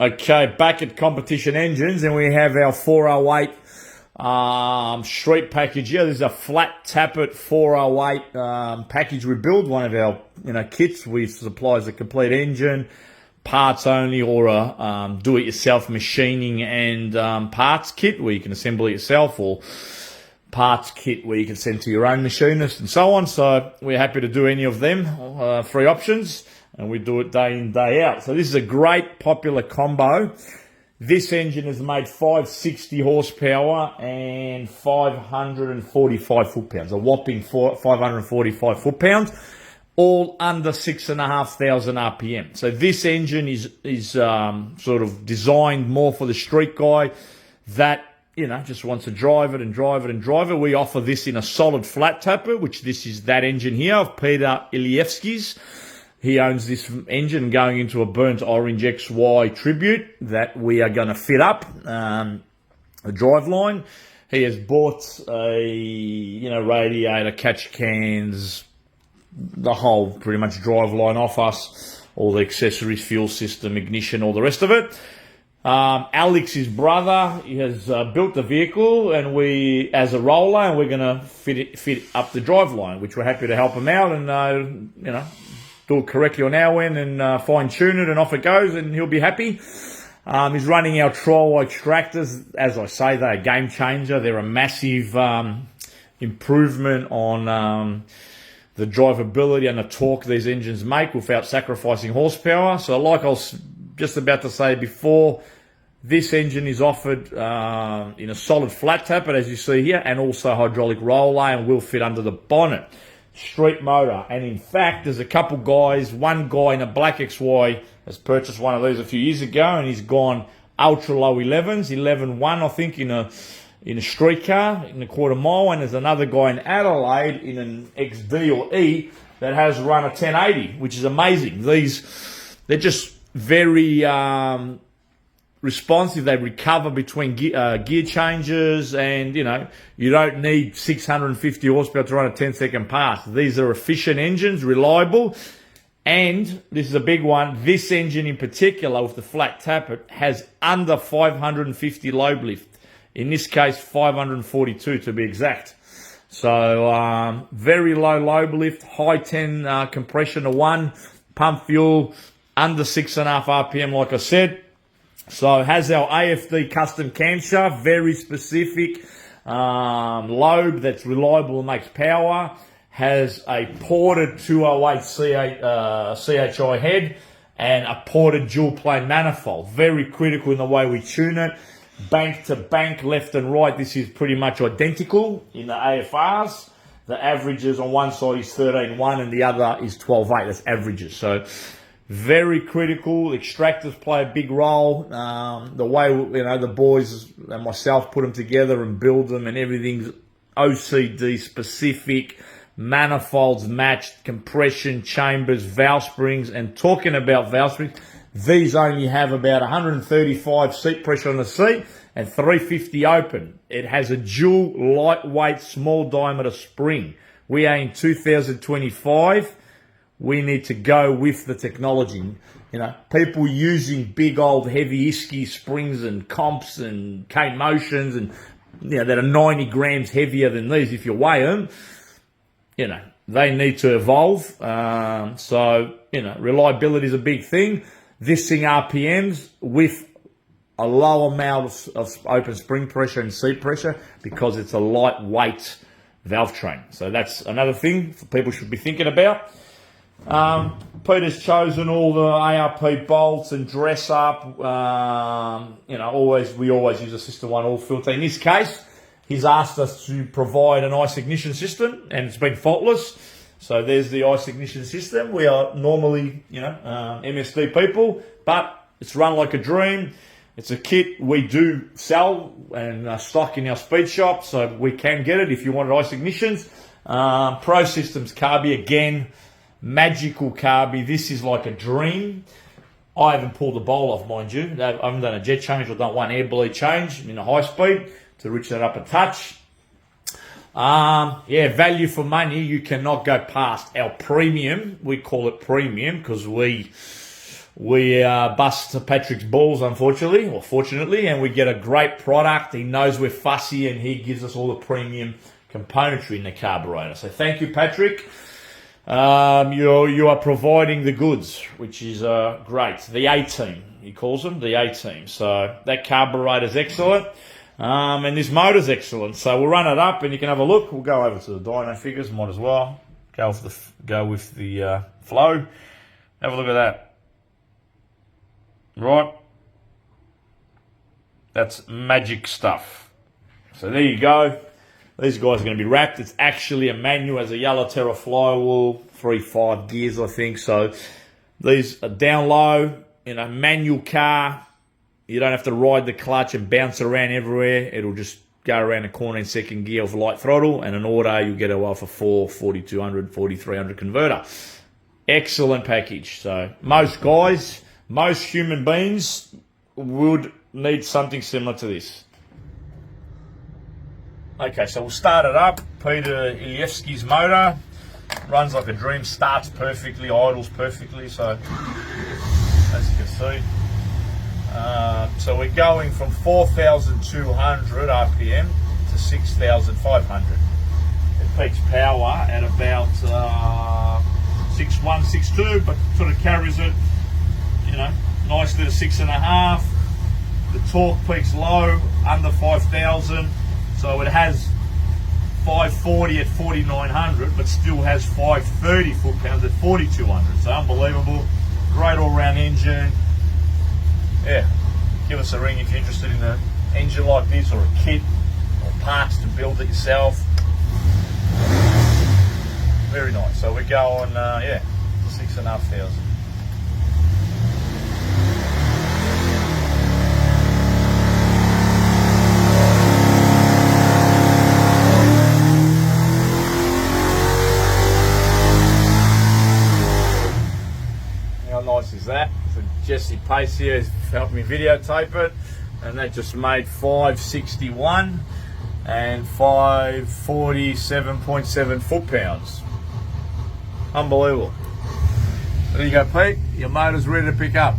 Okay, back at Competition Engines, and we have our 408 street package here. This is a flat tappet 408 package we build. One of our kits we supply as a complete engine, parts only, or a do-it-yourself machining and parts kit where you can assemble it yourself, or parts kit where you can send to your own machinist and so on. So we're happy to do any of them, free options. And we do it day in, day out. So this is a great popular combo. This engine has made 560 horsepower and 545 foot-pounds. A whopping 545 foot-pounds, all under 6,500 RPM. So this engine is sort of designed more for the street guy that just wants to drive it and drive it and drive it. We offer this in a solid flat tapper, which this is that engine here of Peter Ilievsky's. He owns this engine going into a burnt orange XY tribute that we are going to fit up, a driveline. He has bought a, radiator, catch cans, the whole pretty much driveline off us, all the accessories, fuel system, ignition, all the rest of it. Alex, his brother, he has built the vehicle, and we, as a roller, and we're going to fit up the driveline, which we're happy to help him out and, do it correctly on our end and fine-tune it, and off it goes, and he'll be happy. He's running our trial extractors. As I say, they're a game changer. They're a massive improvement on the drivability and the torque these engines make without sacrificing horsepower. So like I was just about to say before, this engine is offered in a solid flat tapper, as you see here, and also hydraulic roller, and will fit under the bonnet. Street motor, and in fact there's a couple guys, one guy in a black XY has purchased one of these a few years ago, and he's gone ultra low 11s, 11.1 I think, in a street car in a quarter mile, and there's another guy in Adelaide in an XD or E that has run a 1080, which is amazing. They're just very responsive. They recover between gear changes, and you don't need 650 horsepower to run a 10-second pass. These are efficient engines, reliable, and this is a big one. This engine in particular, with the flat tappet, has under 550 lobe lift. In this case, 542 to be exact. So very low lobe lift, high 10 compression to 1, pump fuel, under 6.5 RPM, like I said. So it has our AFD custom camshaft, very specific lobe that's reliable and makes power. Has a ported 208 CHI head and a ported dual plane manifold. Very critical in the way we tune it. Bank to bank, left and right, this is pretty much identical in the AFRs. The averages on one side is 13.1 and the other is 12.8. That's averages. So very critical. Extractors play a big role. The way the boys and myself put them together and build them, and everything's OCD specific. Manifolds matched, compression chambers, valve springs. And talking about valve springs, these only have about 135 seat pressure on the seat and 350 open. It has a dual lightweight small diameter spring. We are in 2025. We need to go with the technology. People using big old heavy Isky springs and comps and K motions and that are 90 grams heavier than these. If you weigh them, they need to evolve. So reliability is a big thing. This thing RPMs with a low amount of open spring pressure and seat pressure because it's a lightweight valve train. So that's another thing people should be thinking about. Peter's chosen all the ARP bolts and dress up. We always use a System 1 oil filter. In this case, he's asked us to provide an ICE ignition system, and it's been faultless. So there's the ICE ignition system. We are normally, MSD people, but it's run like a dream. It's a kit we do sell and stock in our speed shop, so we can get it if you wanted ICE ignitions. Pro Systems carby, again, magical carby. This is like a dream. I haven't pulled the bowl off, mind you. I haven't done a jet change. I've done one air bleed change in a high speed to reach that up a touch. Value for money. You cannot go past our premium. We call it premium because we we bust Patrick's balls, unfortunately, or fortunately, and we get a great product. He knows we're fussy, and he gives us all the premium componentry in the carburetor. So thank you, Patrick. You are providing the goods, which is great. The A-team, he calls them, the A-team. So that carburetor's excellent, and this motor's excellent. So we'll run it up, and you can have a look. We'll go over to the dyno figures, might as well. Go with the flow. Have a look at that. Right. That's magic stuff. So there you go. These guys are going to be wrapped. It's actually a manual, as a Yellow Terra flywheel, 3.5 gears, I think. So these are down low in a manual car. You don't have to ride the clutch and bounce around everywhere. It'll just go around the corner in second gear with light throttle. And an auto, you'll get it off a 4200, 4300 converter. Excellent package. So most guys, most human beings would need something similar to this. Okay, so we'll start it up. Peter Ilyevsky's motor runs like a dream, starts perfectly, idles perfectly. So as you can see, so we're going from 4,200 RPM to 6,500. It peaks power at about 6.1, 6.2, but sort of carries it, nicely to 6.5. The torque peaks low, under 5,000. So it has 540 at 4,900, but still has 530 foot-pounds at 4,200. So unbelievable. Great all-round engine. Yeah, give us a ring if you're interested in an engine like this, or a kit, or parts to build it yourself. Very nice. So we're going, 6,500. How nice is that? So Jesse Pace here has helped me videotape it, and that just made 561 and 547.7 foot-pounds. Unbelievable. There you go, Pete. Your motor's ready to pick up.